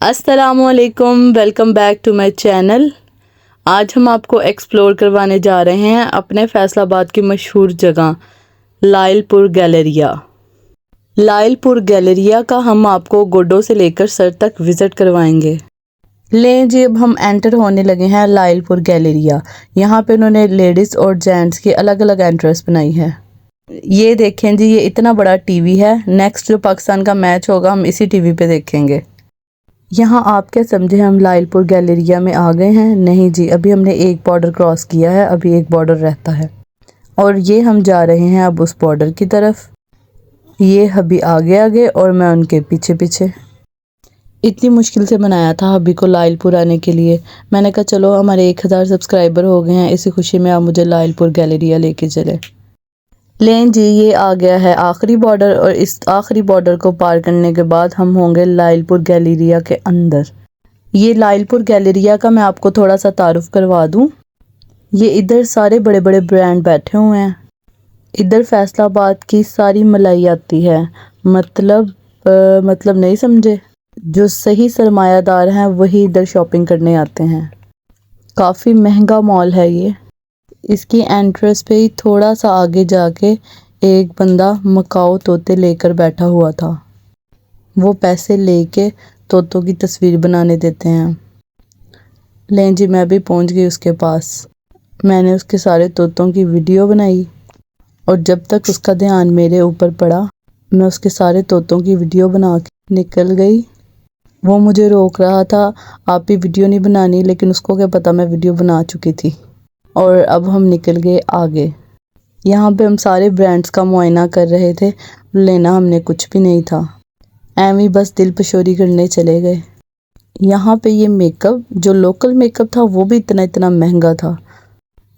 السلام علیکم، welcome back to my channel. آج ہم آپ کو ایکسپلور کروانے جا رہے ہیں اپنے فیصل آباد کی مشہور جگہ لائل پور گیلریا۔ لائل پور گیلریا کا ہم آپ کو گوڈو سے لے کر سر تک وزٹ کروائیں گے۔ لیں جی، اب ہم انٹر ہونے لگے ہیں لائل پور گیلریا۔ یہاں پہ انہوں نے لیڈیز اور جینٹس کی الگ الگ انٹرس بنائی ہے۔ یہ دیکھیں جی، یہ اتنا بڑا ٹی وی ہے۔ نیکسٹ جو پاکستان کا میچ ہوگا ہم اسی ٹی وی پہ دیکھیں گے۔ یہاں آپ کیا سمجھے ہم لائل پور گیلریا میں آ گئے ہیں؟ نہیں جی، ابھی ہم نے ایک بارڈر کراس کیا ہے، ابھی ایک بارڈر رہتا ہے اور یہ ہم جا رہے ہیں اب اس بارڈر کی طرف۔ یہ ابھی آگے آگے اور میں ان کے پیچھے پیچھے۔ اتنی مشکل سے بنایا تھا ابھی کو لائل پور آنے کے لیے۔ میں نے کہا چلو ہمارے 1000 سبسکرائبر ہو گئے ہیں، اسی خوشی میں آپ مجھے لائل پور گیلریا لے کے چلے۔ لیں جی، یہ آ گیا ہے آخری بارڈر اور اس آخری بارڈر کو پار کرنے کے بعد ہم ہوں گے لائل پور گیلریا کے اندر۔ یہ لائل پور گیلریا کا میں آپ کو تھوڑا سا تعارف کروا دوں۔ یہ ادھر سارے بڑے بڑے برانڈ بیٹھے ہوئے ہیں۔ ادھر فیصل آباد کی ساری ملائی آتی ہے۔ مطلب نہیں سمجھے؟ جو صحیح سرمایہ دار ہیں وہی ادھر شاپنگ کرنے آتے ہیں۔ کافی مہنگا مال ہے یہ۔ اس کی انٹرس پہ ہی تھوڑا سا آگے جا کے ایک بندہ مکاؤ طوطے لے کر بیٹھا ہوا تھا۔ وہ پیسے لے کے طوطوں کی تصویر بنانے دیتے ہیں۔ لیں جی، میں بھی پہنچ گئی اس کے پاس۔ میں نے اس کے سارے طوطوں کی ویڈیو بنائی اور جب تک اس کا دھیان میرے اوپر پڑا میں اس کے سارے طوطوں کی ویڈیو بنا کے نکل گئی۔ وہ مجھے روک رہا تھا، آپ بھی ویڈیو نہیں بنانی، لیکن اس کو کیا پتا میں ویڈیو بنا چکی تھی۔ اور اب ہم نکل گئے آگے۔ یہاں پہ ہم سارے برانڈز کا معائنہ کر رہے تھے، لینا ہم نے کچھ بھی نہیں تھا، ایویں بس دل پشوری کرنے چلے گئے۔ یہاں پہ یہ میک اپ، جو لوکل میک اپ تھا وہ بھی اتنا مہنگا تھا۔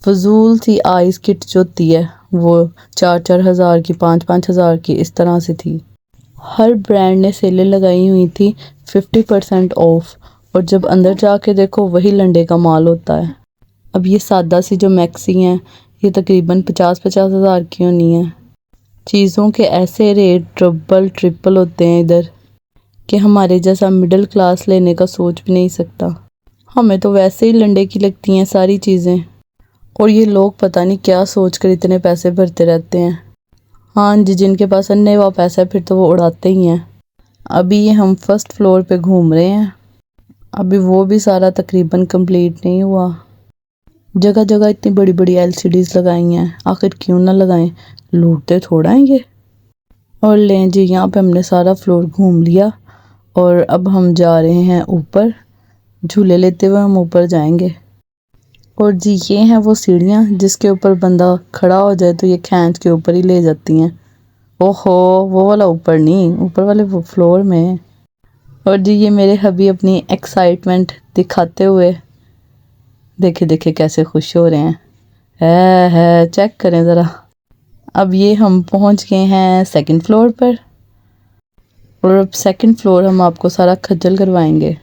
فضول سی آئز کٹ جو ہوتی ہے وہ 4 ہزار کی، 5 ہزار کی، اس طرح سے تھی۔ ہر برانڈ نے سیلیں لگائی ہوئی تھی 50% آف، اور جب اندر جا کے دیکھو وہی لنڈے کا مال ہوتا ہے۔ اب یہ سادہ سی جو میکسی ہیں یہ تقریباً 50 ہزار کی ہونی ہے۔ چیزوں کے ایسے ریٹ ڈبل ٹرپل ہوتے ہیں ادھر کہ ہمارے جیسا مڈل کلاس لینے کا سوچ بھی نہیں سکتا۔ ہمیں تو ویسے ہی لنڈے کی لگتی ہیں ساری چیزیں، اور یہ لوگ پتہ نہیں کیا سوچ کر اتنے پیسے بھرتے رہتے ہیں۔ ہاں جی، جن کے پاس اننے وہ پیسہ پھر تو وہ اڑاتے ہی ہیں۔ ابھی یہ ہم فرسٹ فلور پہ گھوم رہے ہیں، ابھی وہ بھی سارا تقریباً کمپلیٹ نہیں ہوا۔ جگہ جگہ اتنی بڑی بڑی LCDs لگائی ہیں، آخر کیوں نہ لگائیں، لوٹتے تھوڑا ہیں یہ۔ اور لیں جی، یہاں پہ ہم نے سارا فلور گھوم لیا اور اب ہم جا رہے ہیں اوپر۔ جھولے لیتے ہوئے ہم اوپر جائیں گے۔ اور جی، یہ ہیں وہ سیڑھیاں جس کے اوپر بندہ کھڑا ہو جائے تو یہ کھینچ کے اوپر ہی لے جاتی ہیں۔ اوہو، وہ والا اوپر نہیں، اوپر والے وہ فلور میں۔ اور جی، یہ میرے حبی اپنی ایکسائٹمنٹ دکھاتے ہوئے دیکھے کیسے خوش ہو رہے ہیں۔ چیک کریں ذرا۔ اب یہ ہم پہنچ گئے ہیں سیکنڈ فلور پر، اور اب سیکنڈ فلور ہم آپ کو سارا کھجل کروائیں گے۔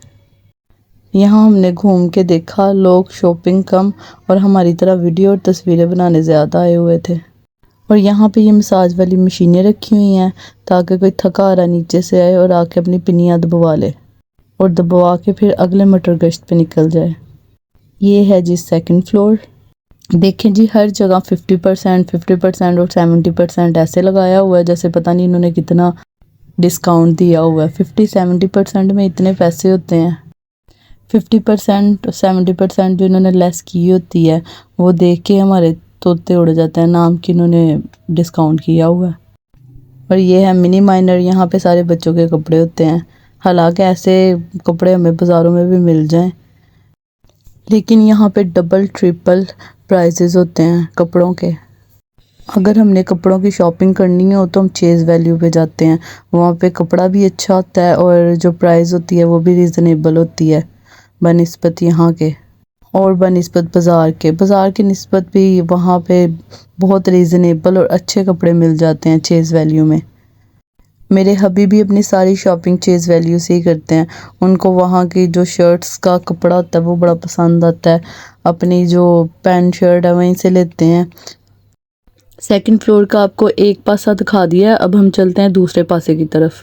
یہاں ہم نے گھوم کے دیکھا لوگ شاپنگ کم اور ہماری طرح ویڈیو اور تصویریں بنانے زیادہ آئے ہوئے تھے۔ اور یہاں پہ یہ مساج والی مشینیں رکھی ہوئی ہیں تاکہ کوئی تھکا آ رہا نیچے سے آئے اور آ کے اپنی پنیاں دبوا لے اور دبوا کے پھر اگلے مٹر گشت پہ نکل جائے۔ یہ ہے جی سیکنڈ فلور۔ دیکھیں جی، ہر جگہ 50% اور 70% ایسے لگایا ہوا ہے جیسے پتہ نہیں انہوں نے کتنا ڈسکاؤنٹ دیا ہوا ہے۔ 50-70% میں اتنے پیسے ہوتے ہیں۔ 50% جو انہوں نے لیس کی ہوتی ہے وہ دیکھ کے ہمارے طوطے اڑ جاتے ہیں، نام کہ انہوں نے ڈسکاؤنٹ کیا ہوا ہے۔ اور یہ ہے منی مائنر، یہاں پہ سارے بچوں کے کپڑے ہوتے ہیں، حالانکہ ایسے کپڑے ہمیں بازاروں میں بھی مل جائیں، لیکن یہاں پہ ڈبل ٹرپل پرائزز ہوتے ہیں کپڑوں کے۔ اگر ہم نے کپڑوں کی شاپنگ کرنی ہو تو ہم چیز ویلیو پہ جاتے ہیں، وہاں پہ کپڑا بھی اچھا ہوتا ہے اور جو پرائز ہوتی ہے وہ بھی ریزنیبل ہوتی ہے بنسبت یہاں کے، اور بنسبت بازار کی نسبت بھی وہاں پہ بہت ریزنیبل اور اچھے کپڑے مل جاتے ہیں چیز ویلیو میں۔ میرے حبیب بھی اپنی ساری شاپنگ چیز ویلیو سے ہی کرتے ہیں، ان کو وہاں کی جو شرٹس کا کپڑا ہوتا ہے وہ بڑا پسند آتا ہے، اپنی جو پینٹ شرٹ ہے وہیں سے لیتے ہیں۔ سیکنڈ فلور کا آپ کو ایک پاسہ دکھا دیا ہے، اب ہم چلتے ہیں دوسرے پاسے کی طرف۔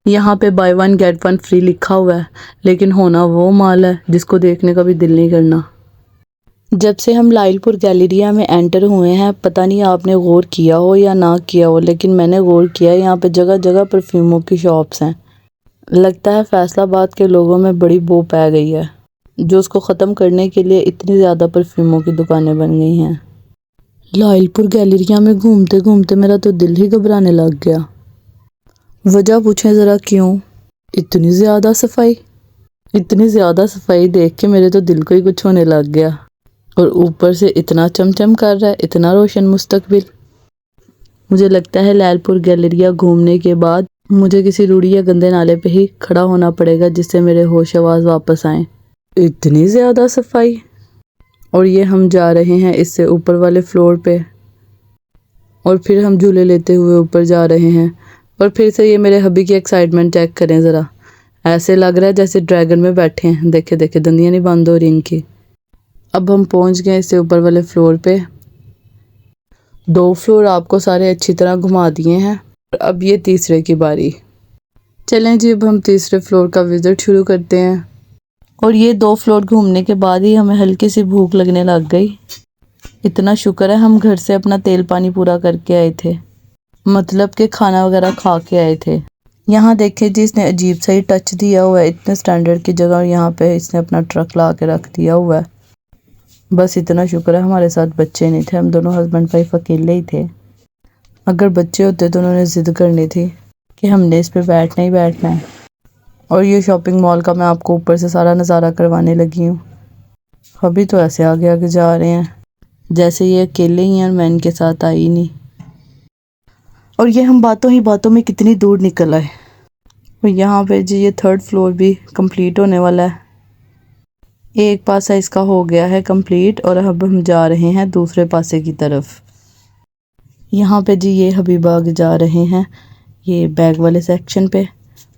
یہاں پہ buy one get one free لکھا ہوا ہے، لیکن ہونا وہ مال ہے جس کو دیکھنے کا بھی دل نہیں کرنا۔ جب سے ہم لائل پور گیلریا میں انٹر ہوئے ہیں، پتہ نہیں آپ نے غور کیا ہو یا نہ کیا ہو، لیکن میں نے غور کیا، یہاں پہ جگہ جگہ پرفیوموں کی شاپس ہیں۔ لگتا ہے فیصل آباد کے لوگوں میں بڑی بو پہ گئی ہے، جو اس کو ختم کرنے کے لیے اتنی زیادہ پرفیوموں کی دکانیں بن گئی ہیں۔ لائل پور گیلریا میں گھومتے گھومتے میرا تو دل ہی گھبرانے لگ گیا۔ وجہ پوچھیں ذرا کیوں؟ اتنی زیادہ صفائی دیکھ کے میرے تو دل کو ہی کچھ ہونے لگ گیا، اور اوپر سے اتنا چمچم کر رہا ہے، اتنا روشن مستقبل۔ مجھے لگتا ہے لائل پور گیلریا گھومنے کے بعد مجھے کسی روڑی یا گندے نالے پہ ہی کھڑا ہونا پڑے گا جس سے میرے ہوش آواز واپس آئیں۔ اتنی زیادہ صفائی! اور یہ ہم جا رہے ہیں اس سے اوپر والے فلور پہ، اور پھر ہم جھولے لیتے ہوئے اوپر جا رہے ہیں، اور پھر سے یہ میرے ہبی کی ایکسائٹمنٹ چیک کریں ذرا، ایسے لگ رہا ہے جیسے ڈریگن میں بیٹھے ہیں۔ دیکھے دندیاں نہیں بند ہو رہی ان کی۔ اب ہم پہنچ گئے اس سے اوپر والے فلور پہ۔ 2 فلور آپ کو سارے اچھی طرح گھما دیے ہیں، اور اب یہ تیسرے کی باری۔ چلیں جی، اب ہم تیسرے فلور کا وزٹ شروع کرتے ہیں۔ اور یہ 2 فلور گھومنے کے بعد ہی ہمیں ہلکی سی بھوک لگنے لگ گئی۔ اتنا شکر ہے ہم گھر سے اپنا تیل پانی پورا کر کے آئے تھے، مطلب کہ کھانا وغیرہ کھا کے آئے تھے۔ یہاں دیکھیں جی، اس نے عجیب سا ہی ٹچ دیا ہوا ہے، اتنے سٹینڈرڈ کی جگہ یہاں پہ اس نے اپنا ٹرک لا کے رکھ دیا ہوا ہے۔ بس اتنا شکر ہے ہمارے ساتھ بچے نہیں تھے، ہم دونوں ہسبینڈ وائف اکیلے ہی تھے۔ اگر بچے ہوتے تو انہوں نے ضد کرنی تھی کہ ہم نے اس پہ بیٹھنا ہی بیٹھنا ہے۔ اور یہ شاپنگ مال کا میں آپ کو اوپر سے سارا نظارہ کروانے لگی ہوں۔ ابھی تو ایسے آگے آگے جا رہے ہیں جیسے یہ اکیلے ہی ہیں اور میں ان کے ساتھ آئی نہیں۔ اور یہ ہم باتوں ہی باتوں میں کتنی دور نکل آئے۔ اور یہاں پہ جی یہ 3rd فلور بھی کمپلیٹ ہونے والا ہے۔ ایک پاسہ اس کا ہو گیا ہے کمپلیٹ، اور اب ہم جا رہے ہیں دوسرے پاسے کی طرف۔ یہاں پہ جی یہ حبیباغ جا رہے ہیں، یہ بیگ والے سیکشن پہ،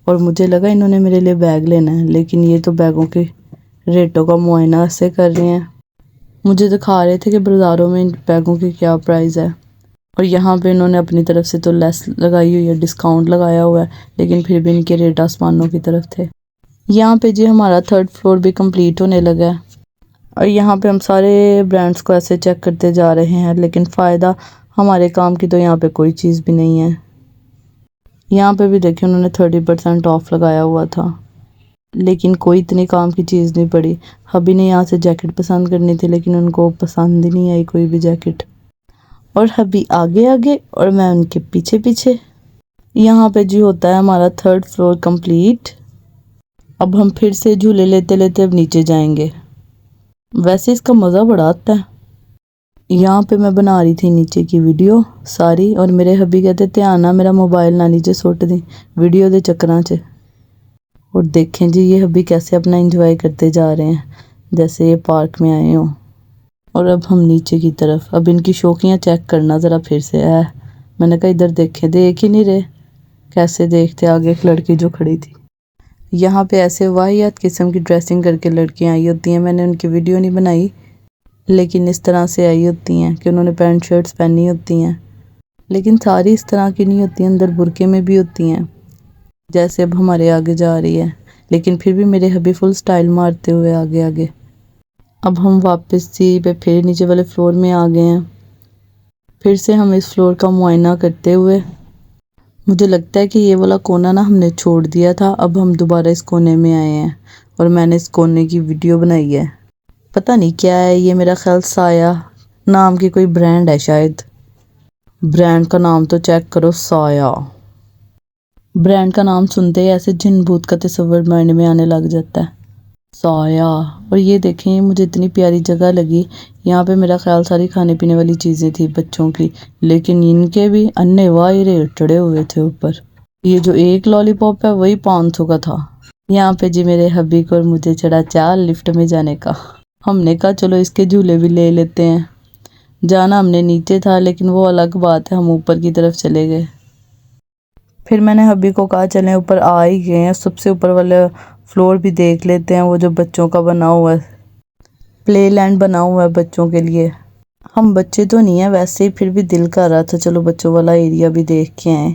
اور مجھے لگا انہوں نے میرے لیے بیگ لینا ہے، لیکن یہ تو بیگوں کے ریٹوں کا معائنہ سے کر رہے ہیں۔ مجھے دکھا رہے تھے کہ بازاروں میں ان بیگوں کی کیا پرائز ہے، اور یہاں پہ انہوں نے اپنی طرف سے تو لیس لگائی ہوئی ہے، ڈسکاؤنٹ لگایا ہوا ہے، لیکن پھر بھی ان کے ریٹ آسمانوں کی طرف تھے۔ یہاں پہ جی ہمارا 3rd فلور بھی کمپلیٹ ہونے لگا ہے، اور یہاں پہ ہم سارے برانڈز کو ایسے چیک کرتے جا رہے ہیں، لیکن فائدہ ہمارے کام کی تو یہاں پہ کوئی چیز بھی نہیں ہے۔ یہاں پہ بھی دیکھیں انہوں نے 30% آف لگایا ہوا تھا، لیکن کوئی اتنی کام کی چیز نہیں پڑی۔ ہبی نے یہاں سے جیکٹ پسند کرنی تھی، لیکن ان کو پسند ہی نہیں آئی کوئی بھی جیکٹ، اور ہبی آگے آگے اور میں ان کے پیچھے پیچھے۔ یہاں پہ جی ہوتا ہے ہمارا 3rd فلور کمپلیٹ۔ اب ہم پھر سے جھولے لیتے لیتے اب نیچے جائیں گے۔ ویسے اس کا مزہ بڑا آتا ہے۔ یہاں پہ میں بنا رہی تھی نیچے کی ویڈیو ساری، اور میرے ہبی کہتے دھیان نہ میرا موبائل نہ نیچے سٹ دی ویڈیو دے چکراں چ۔ اور دیکھیں جی یہ ہبی کیسے اپنا انجوائے کرتے جا رہے ہیں جیسے یہ پارک میں آئے ہوں۔ اور اب ہم نیچے کی طرف، اب ان کی شوخیاں چیک کرنا ذرا پھر سے ہے۔ میں نے کہا ادھر دیکھیں، دیکھ ہی نہیں رہے، کیسے دیکھتے آگے ایک لڑکی جو کھڑی تھی۔ یہاں پہ ایسے واحد قسم کی ڈریسنگ کر کے لڑکیاں آئی ہوتی ہیں، میں نے ان کی ویڈیو نہیں بنائی، لیکن اس طرح سے آئی ہوتی ہیں کہ انہوں نے پینٹ شرٹس پہنی ہوتی ہیں، لیکن ساری اس طرح کی نہیں ہوتی ہیں، اندر برقعے میں بھی ہوتی ہیں جیسے اب ہمارے آگے جا رہی ہے، لیکن پھر بھی میرے ہبی فل سٹائل مارتے ہوئے آگے آگے۔ اب ہم واپس پہ پھر نیچے والے فلور میں آ گئے ہیں۔ پھر سے ہم اس فلور کا معائنہ کرتے ہوئے، مجھے لگتا ہے کہ یہ والا کونا نا ہم نے چھوڑ دیا تھا، اب ہم دوبارہ اس کونے میں آئے ہیں، اور میں نے اس کونے کی ویڈیو بنائی ہے۔ پتہ نہیں کیا ہے یہ، میرا خیال سایہ نام کی کوئی برانڈ ہے شاید۔ برانڈ کا نام تو چیک کرو، سایہ۔ برانڈ کا نام سنتے ہی ایسے جن بھوت کا تصور مائنڈ میں آنے لگ جاتا ہے، سایہ۔ اور یہ دیکھیں مجھے اتنی پیاری جگہ لگی، یہاں پہ میرا خیال ساری کھانے پینے والی چیزیں تھی بچوں کی، لیکن ان کے بھی انے واہ ریٹ چڑھے ہوئے تھے اوپر۔ یہ جو ایک لالی پاپ ہے وہی 500 کا تھا۔ یہاں پہ جی میرے ہبی کو اور مجھے چڑھا چال لفٹ میں جانے کا۔ ہم نے کہا چلو اس کے جھولے بھی لے لیتے ہیں۔ جانا ہم نے نیچے تھا، لیکن وہ الگ بات ہے، ہم اوپر کی طرف چلے گئے۔ پھر میں نے ہبی کو کہا چلیں اوپر آ ہی گئے ہیں، سب سے اوپر والے فلور بھی دیکھ لیتے ہیں، وہ جو بچوں کا بنا ہوا ہے، پلے لینڈ بنا ہوا ہے بچوں کے لیے۔ ہم بچے تو نہیں ہیں ویسے ہی، پھر بھی دل کر رہا تھا چلو بچوں والا ایریا بھی دیکھ کے آئیں۔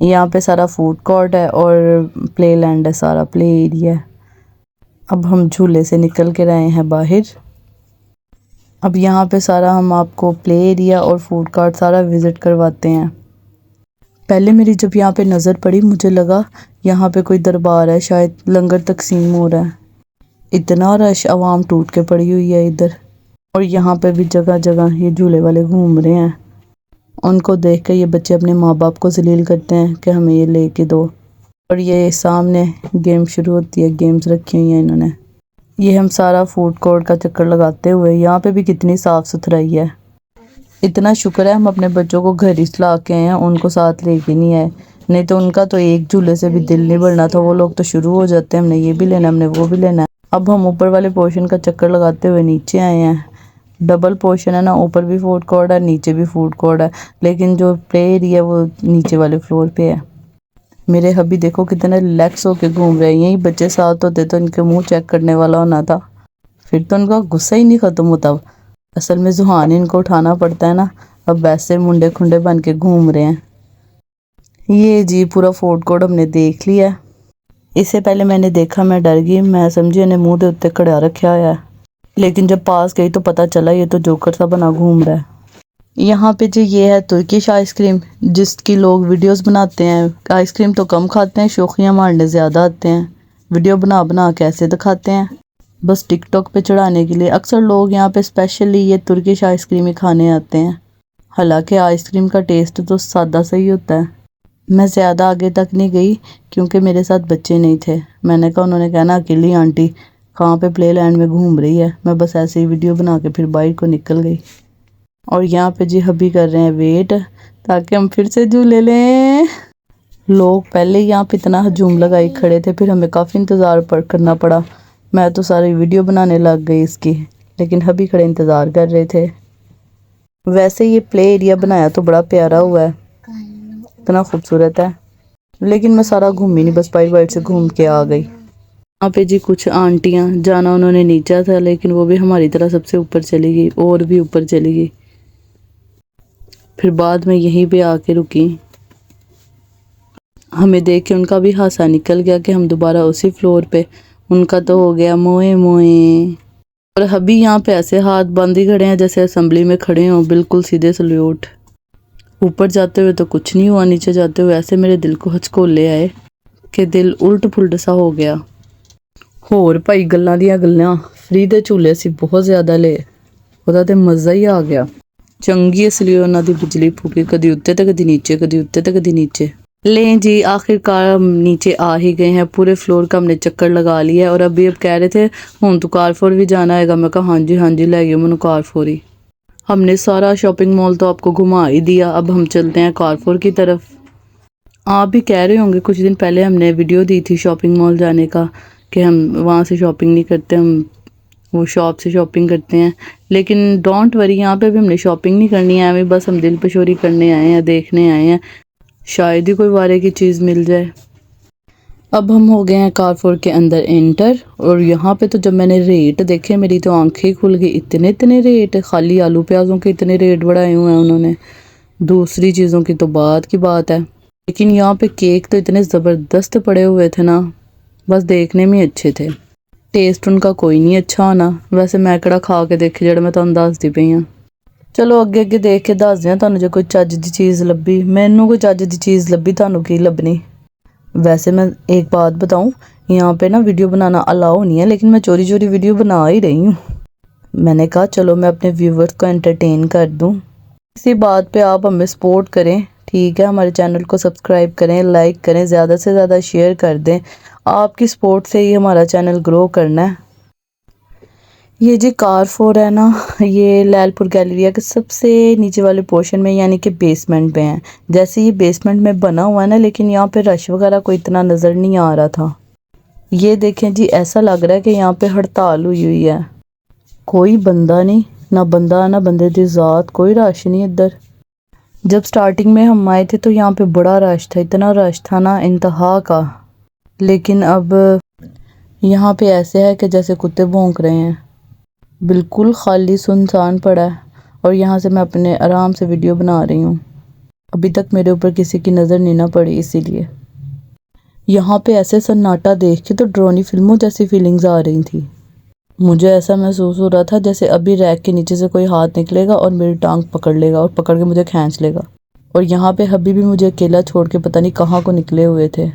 یہاں پہ سارا فوڈ کورٹ ہے اور پلے لینڈ ہے، سارا پلے ایریا ہے. اب ہم جھولے سے نکل کے رہے ہیں باہر. اب یہاں پہ سارا ہم آپ کو پلے ایریا اور فوڈ کورٹ سارا وزٹ کرواتے ہیں. پہلے میری جب یہاں پہ نظر پڑی مجھے لگا یہاں پہ کوئی دربار ہے، شاید لنگر تقسیم ہو رہا ہے. اتنا رش، عوام ٹوٹ کے پڑی ہوئی ہے ادھر. اور یہاں پہ بھی جگہ جگہ یہ جھولے والے گھوم رہے ہیں. ان کو دیکھ کے یہ بچے اپنے ماں باپ کو ذلیل کرتے ہیں کہ ہمیں یہ لے کے دو. اور یہ سامنے گیم شروع ہوتی ہے، گیمز رکھی ہوئی ہیں انہوں نے. یہ ہم سارا فوڈ کورٹ کا چکر لگاتے ہوئے، یہاں پہ بھی کتنی صاف ستھرائی ہے. اتنا شکر ہے ہم اپنے بچوں کو گھر ہی لا کے آئے ہیں، ان کو ساتھ لے کے نہیں آئے، نہیں تو ان کا تو ایک جھولے سے بھی دل نہیں بھرنا تھا. وہ لوگ تو شروع ہو جاتے ہیں ہم نے یہ بھی لینا، ہم نے وہ بھی لینا ہے. اب ہم اوپر والے پورشن کا چکر لگاتے ہوئے نیچے آئے ہیں. ڈبل پورشن ہے نا، اوپر بھی فوڈ کورٹ ہے، نیچے بھی فوڈ کورٹ ہے، لیکن جو پلے ایریا ہے وہ نیچے والے فلور پہ ہے. میرے ہبی دیکھو کتنے ریلیکس ہو کے گھوم رہے ہیں. یہی بچے ساتھ ہوتے تو ان کے منہ چیک کرنے والا ہونا تھا، پھر تو ان کا غصہ ہی نہیں ختم ہوتا. اصل میں ذہان ان کو اٹھانا پڑتا ہے نا. اب ویسے منڈے کھنڈے بن کے گھوم رہے ہیں. یہ جی پورا فوڈ کورٹ ہم نے دیکھ لیا. اس سے پہلے میں نے دیکھا میں ڈر گئی، میں سمجھی انہیں منہ دے اتنے کھڑا رکھا ہوا ہے، لیکن جب پاس گئی تو پتہ چلا یہ تو جوکر سا بنا گھوم رہا ہے. یہاں پہ جی یہ ہے ترکش آئس کریم، جس کی لوگ ویڈیوز بناتے ہیں. آئس کریم تو کم کھاتے ہیں، شوخیاں مارنے زیادہ آتے ہیں. ویڈیو بنا بنا کے ایسے دکھاتے ہیں بس ٹک ٹاک پہ چڑھانے کے لیے. اکثر لوگ یہاں پہ اسپیشلی یہ ترکش آئس کریم ہی کھانے آتے ہیں. حالانکہ آئس کریم کا ٹیسٹ تو سادہ سا ہی ہوتا ہے. میں زیادہ آگے تک نہیں گئی کیونکہ میرے ساتھ بچے نہیں تھے. میں نے کہا، انہوں نے کہنا اکیلی آنٹی کہاں پہ پلے لینڈ میں گھوم رہی ہے. میں بس ایسے ہی ویڈیو بنا کے پھر باہر کو نکل گئی. اور یہاں پہ جی ہبی کر رہے ہیں ویٹ تاکہ ہم پھر سے جھولے لیں. لوگ پہلے یہاں پہ اتنا ہجوم لگائی کھڑے تھے، پھر ہمیں کافی انتظار کرنا پڑا. میں تو ساری ویڈیو بنانے لگ گئی اس کی، لیکن ہبی کھڑے انتظار کر رہے تھے. ویسے یہ پلے ایریا بنایا تو بڑا پیارا ہوا ہے، اتنا خوبصورت ہے، لیکن میں سارا گھومی نہیں، بس وائٹ سے گھوم کے آ گئی. یہاں پہ جی کچھ آنٹیاں، جانا انہوں نے نیچا تھا لیکن وہ بھی ہماری طرح سب سے اوپر چلی گئی اور بھی اوپر چلی گئی. پھر بعد میں یہیں پہ آ کے رکی. ہمیں دیکھ کے ان کا بھی ہانسا نکل گیا کہ ہم دوبارہ اسی فلور پہ. ان کا تو ہو گیا موئے موئے. اور ہبی یہاں پہ ایسے ہاتھ باندھی کھڑے ہیں جیسے اسمبلی میں کھڑے ہوں، بالکل سیدھے سلیوٹ. اوپر جاتے ہوئے تو کچھ نہیں ہوا، نیچے جاتے ہوئے ایسے میرے دل کو ہچکولے آئے کہ دل الٹ پھلٹ سا ہو گیا. ਹੋਰ ਭਾਈ ਗੱਲਾਂ ਦੀਆਂ ਗੱਲਾਂ, ਫ੍ਰੀ ਦੇ ਝੂਲੇ ਸੀ ਬਹੁਤ ਜ਼ਿਆਦਾ ਲਏ, ਉਹਦਾ ਤੇ ਮਜ਼ਾ ਹੀ ਆ ਗਿਆ. ਚੰਗੀ ਇਸ ਲਈ ਉਹਨਾਂ ਦੀ ਬਿਜਲੀ ਫੂਕੀ, ਕਦੀ ਉੱਤੇ ਤੇ ਕਦੀ ਨੀਚੇ, ਕਦੀ ਉੱਤੇ ਤੇ ਕਦੀ ਨੀਚੇ. لیں جی آخرکار ہم نیچے آ ہی گئے ہیں. پورے فلور کا ہم نے چکر لگا لیا ہے. اور ابھی اب کہہ رہے تھے ہوں تو کارفور بھی جانا ہے گا. میں کہا ہاں جی لے گئے منو کارفور ہی. ہم نے سارا شاپنگ مال تو آپ کو گھما ہی دیا، اب ہم چلتے ہیں کارفور کی طرف. آپ بھی کہہ رہے ہوں گے کچھ دن پہلے ہم نے ویڈیو دی تھی شاپنگ مال جانے کا کہ ہم وہاں سے شاپنگ نہیں کرتے، ہم وہ شاپ سے شاپنگ کرتے ہیں. لیکن ڈونٹ وری، یہاں پہ بھی ہم نے شاپنگ نہیں کرنی ہے، ہمیں بس ہم دل پشوری کرنے آئے ہیں، دیکھنے آئے ہیں، شاید ہی کوئی وارے کی چیز مل جائے. اب ہم ہو گئے ہیں کارفور کے اندر انٹر. اور یہاں پہ تو جب میں نے ریٹ دیکھے میری تو آنکھیں کھل گئی. اتنے ریٹ، خالی آلو پیازوں کے اتنے ریٹ بڑھائے ہوئے ہیں انہوں نے. دوسری چیزوں کی تو بات کی بات ہے. لیکن یہاں پہ کیک تو اتنے زبردست پڑے ہوئے تھے نا، بس دیکھنے میں اچھے تھے. ٹیسٹ ان کا کوئی نہیں اچھا ہونا. ویسے میں کڑا کھا کے دیکھے جڑا میں تمہیں دس دی پئی ہوں. چلو اگے دیکھ کے دس دیا تمہیں جو کوئی چج دی چیز لبھی. مینوں کوئی چج دی چیز لبھی، تمہیں کی لبنی. ویسے میں ایک بات بتاؤں، یہاں پہ نا ویڈیو بنانا الاؤ نہیں ہے، لیکن میں چوری ویڈیو بنا ہی رہی ہوں. میں نے کہا چلو میں اپنے ویورز کو انٹرٹین کر دوں. اسی بات پہ آپ ہمیں سپورٹ کریں، ٹھیک ہے؟ ہمارے چینل کو سبسکرائب کریں، لائک کریں، زیادہ سے زیادہ شیئر کر دیں. آپ کی سپورٹ سے ہی ہمارا چینل گرو کرنا ہے. یہ جی کارفور ہے نا، یہ لیل پور گیلریا کے سب سے نیچے والے پورشن میں، یعنی کہ بیسمنٹ میں ہے. جیسے یہ بیسمنٹ میں بنا ہوا ہے نا، لیکن یہاں پہ رش وغیرہ کوئی اتنا نظر نہیں آ رہا تھا. یہ دیکھیں جی، ایسا لگ رہا ہے کہ یہاں پہ ہڑتال ہوئی ہے. کوئی بندہ نہیں، نہ بندہ نہ بندے دی ذات، کوئی رش نہیں ادھر. جب سٹارٹنگ میں ہم آئے تھے تو یہاں پہ بڑا رش تھا، اتنا رش تھا نا انتہا کا. لیکن اب یہاں پہ ایسے ہے کہ جیسے کتے بھونک رہے ہیں، بالکل خالی سنسان پڑا ہے. اور یہاں سے میں اپنے آرام سے ویڈیو بنا رہی ہوں. ابھی تک میرے اوپر کسی کی نظر نہیں نہ پڑی، اسی لیے یہاں پہ ایسے سناٹا دیکھ کے تو ڈرونی فلموں جیسی فیلنگز آ رہی تھی۔ مجھے ایسا محسوس ہو رہا تھا جیسے ابھی ریک کے نیچے سے کوئی ہاتھ نکلے گا اور میری ٹانگ پکڑ لے گا اور پکڑ کے مجھے کھینچ لے گا۔ اور یہاں پہ حبی بھی مجھے اکیلا چھوڑ کے پتہ نہیں کہاں کو نکلے ہوئے تھے،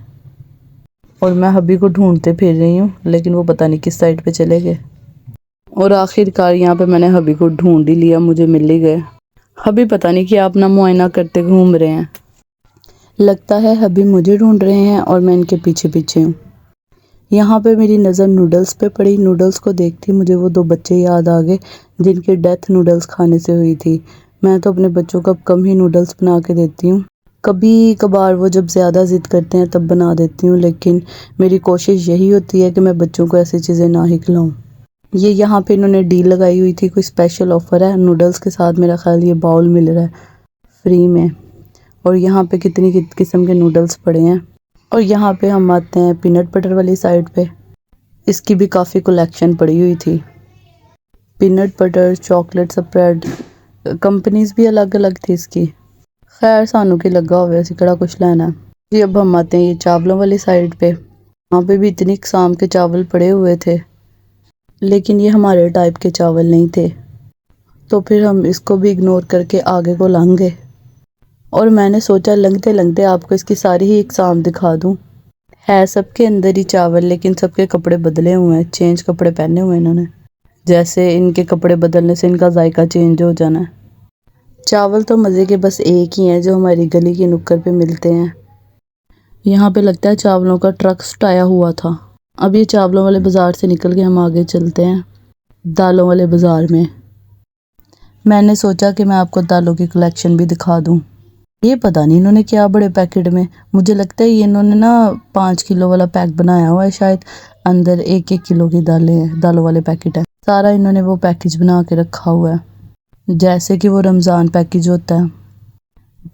اور میں حبی کو ڈھونڈتے پھر رہی ہوں، لیکن وہ پتہ نہیں کس سائڈ پہ چلے گئے۔ اور آخر کار یہاں پہ میں نے حبی کو ڈھونڈ ہی لیا، مجھے مل ہی گئے۔ حبی پتہ نہیں کیا اپنا معائنہ کرتے گھوم رہے ہیں، لگتا ہے حبی مجھے ڈھونڈ رہے ہیں اور میں ان کے پیچھے پیچھے ہوں۔ یہاں پہ میری نظر نوڈلز پہ پڑی، نوڈلز کو دیکھتی مجھے وہ 2 بچے یاد آ گئے جن کی ڈیتھ نوڈلز کھانے سے ہوئی تھی۔ میں تو اپنے بچوں کو اب کم ہی نوڈلز بنا کے دیتی ہوں، کبھی کبھار وہ جب زیادہ ضد کرتے ہیں تب بنا دیتی ہوں، لیکن میری کوشش یہی ہوتی ہے کہ میں بچوں کو ایسی چیزیں نہ ہی کھلاؤں۔ یہ یہاں پہ انہوں نے ڈیل لگائی ہوئی تھی، کوئی اسپیشل آفر ہے، نوڈلز کے ساتھ میرا خیال یہ باؤل مل رہا ہے فری میں، اور یہاں پہ کتنی قسم کے نوڈلز پڑے ہیں۔ اور یہاں پہ ہم آتے ہیں پینٹ بٹر والی سائڈ پہ، اس کی بھی کافی کلیکشن پڑی ہوئی تھی، peanut butter, chocolate spread, companies بھی الگ الگ تھی اس کی۔ خیر سانوں کی لگا ہوئے اسی کڑا کچھ لینا ہے جی۔ اب ہم آتے ہیں یہ چاولوں والی سائڈ پہ، وہاں پہ بھی اتنی اقسام کے چاول پڑے ہوئے تھے، لیکن یہ ہمارے ٹائپ کے چاول نہیں تھے، تو پھر ہم اس کو بھی اگنور کر کے آگے کو لنگ گئے۔ اور میں نے سوچا لنگتے لنگتے آپ کو اس کی ساری ہی اقسام دکھا دوں۔ ہے سب کے اندر ہی چاول، لیکن سب کے کپڑے بدلے ہوئے ہیں، چینج کپڑے پہنے ہوئے ہیں انہوں نے، جیسے ان کے کپڑے بدلنے سے ان کا ذائقہ چینج ہو جانا ہے۔ چاول تو مزے کے بس ایک ہی ہیں جو ہماری گلی کی نکڑ پہ ملتے ہیں۔ یہاں پہ لگتا ہے چاولوں کا ٹرک سٹایا ہوا تھا۔ اب یہ چاولوں والے بازار سے نکل کے ہم آگے چلتے ہیں دالوں والے بازار میں نے سوچا کہ میں آپ کو دالوں کی کلیکشن بھی دکھا دوں۔ یہ پتہ نہیں انہوں نے کیا بڑے پیکٹ میں، مجھے لگتا ہے یہ انہوں نے نا 5 کلو والا پیک بنایا ہوا ہے، شاید اندر 1-1 کلو کی دالیں ہیں، دالوں والے پیکٹ ہیں، سارا انہوں نے وہ پیکج بنا کے رکھا ہوا ہے جیسے کہ وہ رمضان پیکج ہوتا ہے۔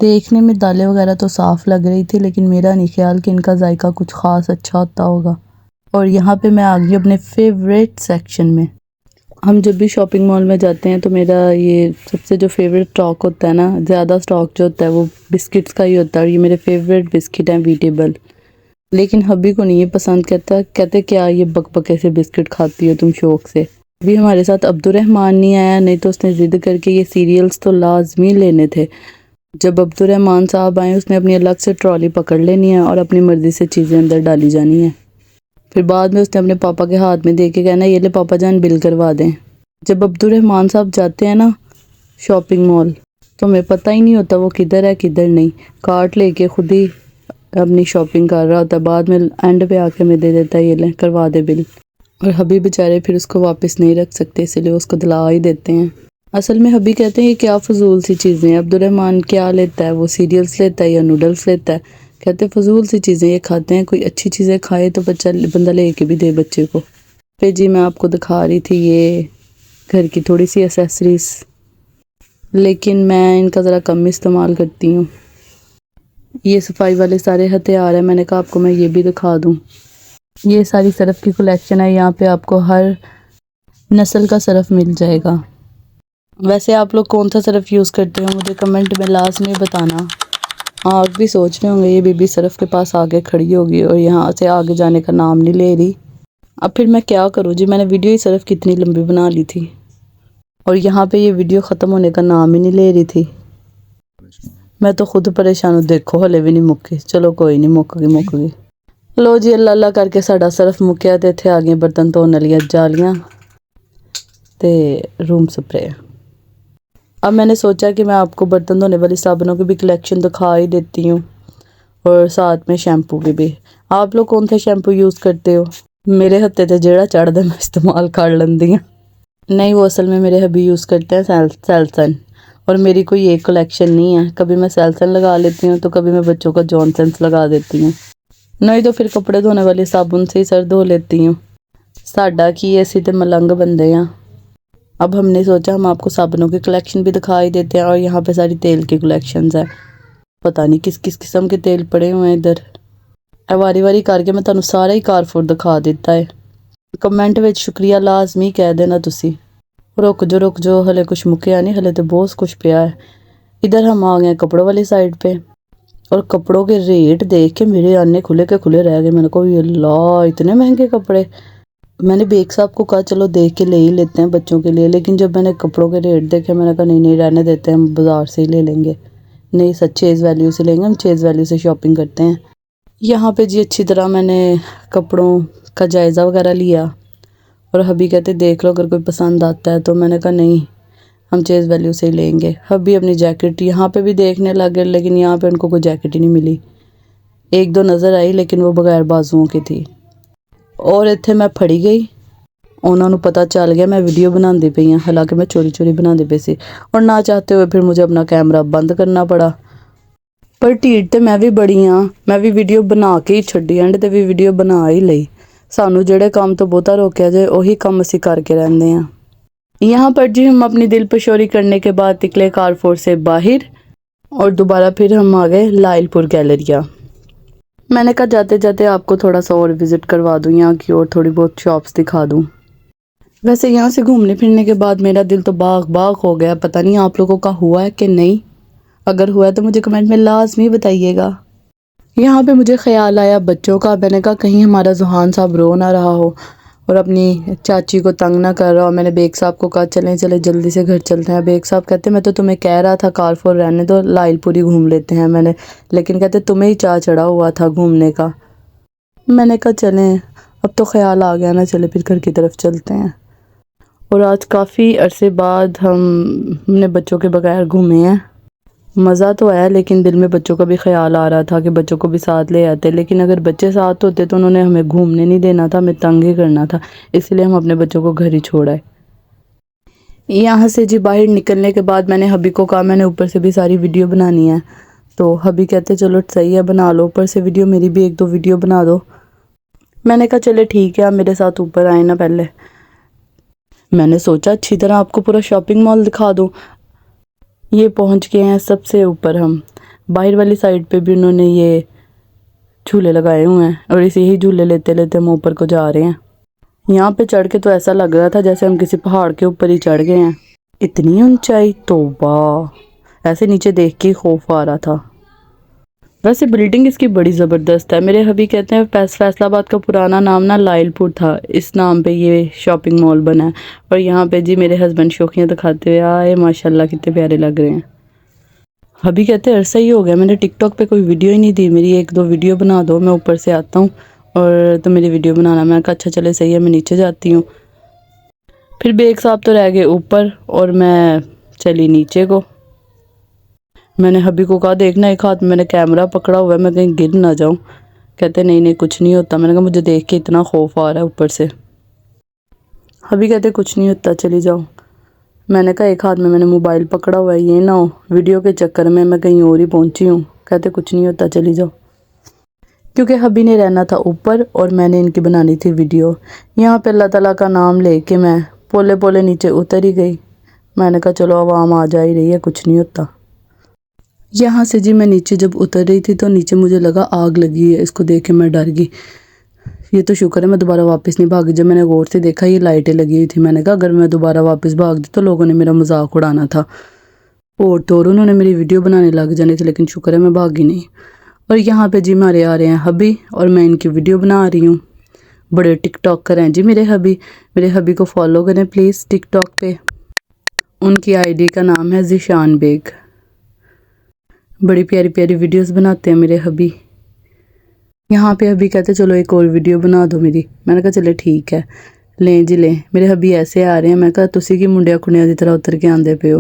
دیکھنے میں دالیں وغیرہ تو صاف لگ رہی تھی، لیکن میرا نہیں خیال کہ ان کا ذائقہ کچھ خاص اچھا ہوتا ہوگا۔ اور یہاں پہ میں آ گئی اپنے فیوریٹ سیکشن میں۔ ہم جب بھی شاپنگ مال میں جاتے ہیں تو میرا یہ سب سے جو فیوریٹ اسٹاک ہوتا ہے نا، زیادہ اسٹاک جو ہوتا ہے وہ بسکٹس کا ہی ہوتا ہے، اور یہ میرے فیوریٹ بسکٹ ہیں ویٹیبل، لیکن حبی کو نہیں یہ پسند، کہتے کیا یہ بک بکے سے بسکٹ کھاتی ہو تم شوق سے۔ ابھی ہمارے ساتھ عبدالرحمن نہیں آیا، نہیں تو اس نے ضد کر کے یہ سیریلز تو لازمی لینے تھے۔ جب عبدالرحمن صاحب آئیں اس نے اپنی الگ سے ٹرالی پکڑ لینی ہے اور اپنی مرضی سے چیزیں اندر ڈالی جانی ہیں، پھر بعد میں اس نے اپنے پاپا کے ہاتھ میں دے کے کہنا یہ لے پاپا جان بل کروا دیں۔ جب عبدالرحمن صاحب جاتے ہیں نا شاپنگ مال تو ہمیں پتہ ہی نہیں ہوتا وہ کدھر ہے کدھر نہیں، کارٹ لے کے خود ہی اپنی شاپنگ کر رہا ہوتا ہے، بعد میں اینڈ پہ آ کے ہمیں دے دیتا ہے یہ لیں کروا دے بل، اور حبی بیچارے پھر اس کو واپس نہیں رکھ سکتے، اس لیے اس کو دلا ہی دیتے ہیں۔ اصل میں حبی کہتے ہیں یہ کیا فضول سی چیزیں ہیں، عبدالرحمن کیا لیتا ہے، وہ سیریلز لیتا ہے یا نوڈلز لیتا ہے، کہتے ہیں فضول سی چیزیں یہ کھاتے ہیں، کوئی اچھی چیزیں کھائے تو بندہ لے کے بھی دے بچے کو۔ پھر جی میں آپ کو دکھا رہی تھی یہ گھر کی تھوڑی سی ایسیسریز، لیکن میں ان کا ذرا کم استعمال کرتی ہوں۔ یہ صفائی والے سارے ہتھیار ہیں، میں نے کہا آپ کو میں یہ بھی دکھا دوں۔ یہ ساری صرف کی کلیکشن ہے، یہاں پہ آپ کو ہر نسل کا صرف مل جائے گا۔ ویسے آپ لوگ کون سا صرف یوز کرتے ہو مجھے کمنٹ میں لازمی بتانا۔ آپ بھی سوچ رہے ہوں گے یہ بی بی صرف کے پاس آگے کھڑی ہوگی اور یہاں سے آگے جانے کا نام نہیں لے رہی۔ اب پھر میں کیا کروں جی، میں نے ویڈیو ہی صرف کتنی لمبی بنا لی تھی، اور یہاں پہ یہ ویڈیو ختم ہونے کا نام ہی نہیں لے رہی تھی۔ میں تو خود پریشان ہوں، دیکھو ہلے بھی نہیں مکی، چلو کوئی نہیں مک گئی۔ لو جی اللہ اللہ کر کے ساڈا صرف مکیا تے اتھے آ گئے برتن دھونے والیاں جالیاں تے روم سپرے۔ اب میں نے سوچا کہ میں آپ کو برتن دھونے والی صابنوں کی بھی کلیکشن دکھا ہی دیتی ہوں، اور ساتھ میں شیمپو کی بھی۔ آپ لوگ کون سا شیمپو یوز کرتے ہو؟ میرے ہتھے تے جیڑا چڑھ دے میں استعمال کر لیندی ہوں۔ نہیں وہ اصل میں میرے حبی یوز کرتے ہیں سیلسن، اور میری کوئی ایک کلیکشن نہیں ہے، کبھی میں سیلسن لگا لیتی ہوں تو کبھی میں بچوں کا جانسنس لگا دیتی ہوں، نہیں تو پھر کپڑے دھونے والی صابن سے ہی سر دھو لیتی ہوں۔ ساڈا کی ایسی تے ملنگ بندے ہیں۔ اب ہم نے سوچا ہم آپ کو صابنوں کی کلیکشن بھی دکھائی دیتے ہیں، اور یہاں پہ ساری تیل کی کلیکشنز ہیں، پتہ نہیں کس کس قسم کے تیل پڑے ہوئے ہیں ادھر۔ واری واری کر کے میں تانوں سارا ہی کارفور دکھا دیتا ہے۔ کمنٹ وچ شکریہ لازمی کہہ دینا تسی۔ رک جو ہلے کچھ مکیا نہیں، ہلے تو بہت کچھ پیا ہے۔ ادھر ہم آ گئے کپڑوں والی سائڈ پہ، اور کپڑوں کے ریٹ دیکھ کے میرے آنے کھلے کے کھلے رہ گئے. میں نے کہا یہ اللہ اتنے مہنگے کپڑے. میں نے بیگ صاحب کو کہا چلو دیکھ کے لے ہی لیتے ہیں بچوں کے لیے، لیکن جب میں نے کپڑوں کے ریٹ دیکھے میں نے کہا نہیں رہنے دیتے ہیں، ہم بازار سے ہی لے لیں گے. نہیں سچ چیز ویلیو سے لیں گے، ہم چیز ویلیو سے شاپنگ کرتے ہیں. یہاں پہ جی اچھی طرح میں نے کپڑوں کا جائزہ وغیرہ لیا، اور ہبی کہتے دیکھ لو اگر کوئی پسند آتا ہے، تو میں نے کہا نہیں ہم چیز ویلیو سے ہی لیں گے. ہبی اپنی جیکٹ یہاں پہ بھی دیکھنے لگے، لیکن یہاں پہ ان کو کوئی جیکٹ ہی نہیں ملی. ایک دو نظر آئی لیکن وہ بغیر بازوؤں کی تھی. اور اتھے میں پھڑی گئی، انہوں نے پتہ چل گیا میں ویڈیو بناندی پئی ہوں، حالانکہ میں چوری چوری بناندی پئی سی، اور نہ چاہتے ہوئے پھر مجھے اپنا کیمرہ بند کرنا پڑا. پر ٹھیٹ تے میں بھی بڑی ہاں، میں بھی ویڈیو بنا کے ہی چھڈی، اینڈ تے بھی ویڈیو بنا ہی لئی. سانو جڑے کام تو بہتا روکیا جائے وہی کام اسی کر کے رہندے ہیں. یہاں پر جی ہم اپنی دل پشوری کرنے کے بعد نکلے کارفور سے باہر، اور دوبارہ پھر ہم آ گئے لائل پور گیلریا. میں نے کہا جاتے جاتے آپ کو تھوڑا سا اور وزٹ کروا دوں، یہاں کی اور تھوڑی بہت شاپس دکھا دوں. ویسے یہاں سے گھومنے پھرنے کے بعد میرا دل تو باغ باغ ہو گیا. پتہ نہیں آپ لوگوں کا ہوا ہے کہ نہیں، اگر ہوا ہے تو مجھے کمنٹ میں لازمی بتائیے گا. یہاں پہ مجھے خیال آیا بچوں کا. میں نے کہا کہیں ہمارا زحان صاحب رو نہ رہا ہو اور اپنی چاچی کو تنگ نہ کر رہا ہو. میں نے بیگ صاحب کو کہا چلیں چلیں جلدی سے گھر چلتے ہیں. بیگ صاحب کہتے میں تو تمہیں کہہ رہا تھا کارفور رہنے دو، لائل پوری گھوم لیتے ہیں. لیکن کہتے تمہیں ہی چاہ چڑھا ہوا تھا گھومنے کا. میں نے کہا چلیں، اب تو خیال آ گیا نا، چلے پھر گھر کی طرف چلتے ہیں. اور آج کافی عرصے بعد ہم نے بچوں کے بغیر گھومے ہیں. مزہ تو آیا، لیکن دل میں بچوں کا بھی خیال آ رہا تھا کہ بچوں کو بھی ساتھ لے آتے، لیکن اگر بچے ساتھ ہوتے تو انہوں نے ہمیں گھومنے نہیں دینا تھا، ہمیں تنگ ہی کرنا تھا. اس لیے ہم اپنے بچوں کو گھر ہی چھوڑ آئے. یہاں سے جی باہر نکلنے کے بعد میں نے ہبی کو کہا میں نے اوپر سے بھی ساری ویڈیو بنانی ہے، تو ہبی کہتے چلو صحیح ہے بنا لو اوپر سے ویڈیو، میری بھی ایک دو ویڈیو بنا دو. میں نے کہا چلے ٹھیک ہے، آپ میرے ساتھ اوپر آئے نا. پہلے میں نے سوچا اچھی طرح آپ کو پورا شاپنگ مال دکھا دوں. یہ پہنچ گئے ہیں سب سے اوپر ہم. باہر والی سائڈ پہ بھی انہوں نے یہ جھولے لگائے ہوئے ہیں، اور اسی ہی جھولے لیتے لیتے ہم اوپر کو جا رہے ہیں. یہاں پہ چڑھ کے تو ایسا لگ رہا تھا جیسے ہم کسی پہاڑ کے اوپر ہی چڑھ گئے ہیں. اتنی اونچائی، توبہ! ایسے نیچے دیکھ کے خوف آ رہا تھا. ویسے بلڈنگ اس کی بڑی زبردست ہے. میرے حبی کہتے ہیں فیصل آباد کا پرانا نام نا لائل پور تھا، اس نام پہ یہ شاپنگ مال بنا ہے. اور یہاں پہ جی میرے ہسبینڈ شوخیاں دکھاتے ہوئے آئے، ماشاءاللہ کتنے پیارے لگ رہے ہیں. حبی کہتے ہیں عرصہ ہی ہو گیا میں نے ٹک ٹاک پہ کوئی ویڈیو ہی نہیں دی، میری ایک دو ویڈیو بنا دو، میں اوپر سے آتا ہوں اور تو میری ویڈیو بنانا. میں کہا اچھا چلے صحیح ہے، میں نیچے جاتی ہوں. پھر بیگ صاحب تو رہ گئے اوپر اور میں چلی نیچے کو. میں نے حبی کو کہا دیکھنا ایک ہاتھ میں نے کیمرہ پکڑا ہوا ہے، میں کہیں گر نہ جاؤں. کہتے نہیں کچھ نہیں ہوتا. میں نے کہا مجھے دیکھ کے اتنا خوف آ رہا ہے اوپر سے. حبی کہتے کچھ نہیں ہوتا چلی جاؤ. میں نے کہا ایک ہاتھ میں نے موبائل پکڑا ہوا ہے، یہ نہ ہو ویڈیو کے چکر میں کہیں اور ہی پہنچی ہوں. کہتے کچھ نہیں ہوتا چلی جاؤ. کیونکہ حبی نے رہنا تھا اوپر اور میں نے ان کی بنانی تھی ویڈیو. یہاں پہ اللہ تعالیٰ کا نام لے کے میں پولے پولے نیچے اتر ہی گئی. میں نے کہا چلو عوام آ جا ہی رہی ہے، کچھ نہیں ہوتا. یہاں سے جی میں نیچے جب اتر رہی تھی تو نیچے مجھے لگا آگ لگی ہے. اس کو دیکھ کے میں ڈر گئی. یہ تو شکر ہے میں دوبارہ واپس نہیں بھاگی. جب میں نے غور سے دیکھا یہ لائٹیں لگی ہوئی تھی، میں نے کہا اگر میں دوبارہ واپس بھاگ دی تو لوگوں نے میرا مذاق اڑانا تھا اور تو اور انہوں نے میری ویڈیو بنانے لگ جانے تھے. لیکن شکر ہے میں بھاگی نہیں. اور یہاں پہ جی ہمارے آ رہے ہیں حبی اور میں ان کی ویڈیو بنا رہی ہوں. بڑے ٹک ٹاک کریں جی میرے حبی. میرے حبی کو فالو کریں پلیز ٹک ٹاک پہ. ان کی آئی ڈی کا نام ہے ذیشان بیگ. بڑی پیاری پیاری ویڈیوز بناتے ہیں میرے حبی. یہاں پہ حبی کہتے چلو ایک اور ویڈیو بنا دو میری. میں نے کہا چلے ٹھیک ہے لیں جی لیں. میرے حبی ایسے آ رہے ہیں. میں کہا تسی کی منڈیا کھنڈیا دی طرح اتر کے آندے پہ ہو.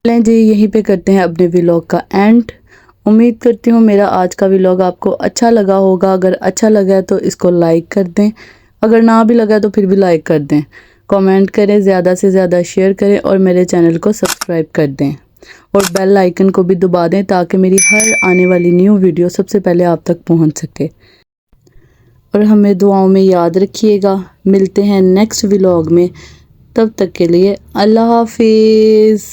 لیں جی یہیں پہ کرتے ہیں اپنے ویلاگ کا اینڈ. امید کرتی ہوں میرا آج کا ویلاگ آپ کو اچھا لگا ہوگا. اگر اچھا لگا ہے تو اس کو لائک کر دیں، اگر نہ بھی لگا تو پھر بھی لائک کر دیں. کامنٹ کریں، زیادہ سے زیادہ شیئر کریں اور میرے چینل کو سبسکرائب کر دیں اور بیل آئیکن کو بھی دبا دیں تاکہ میری ہر آنے والی نیو ویڈیو سب سے پہلے آپ تک پہنچ سکے. اور ہمیں دعاؤں میں یاد رکھیے گا. ملتے ہیں نیکسٹ ویلاگ میں. تب تک کے لیے اللہ حافظ.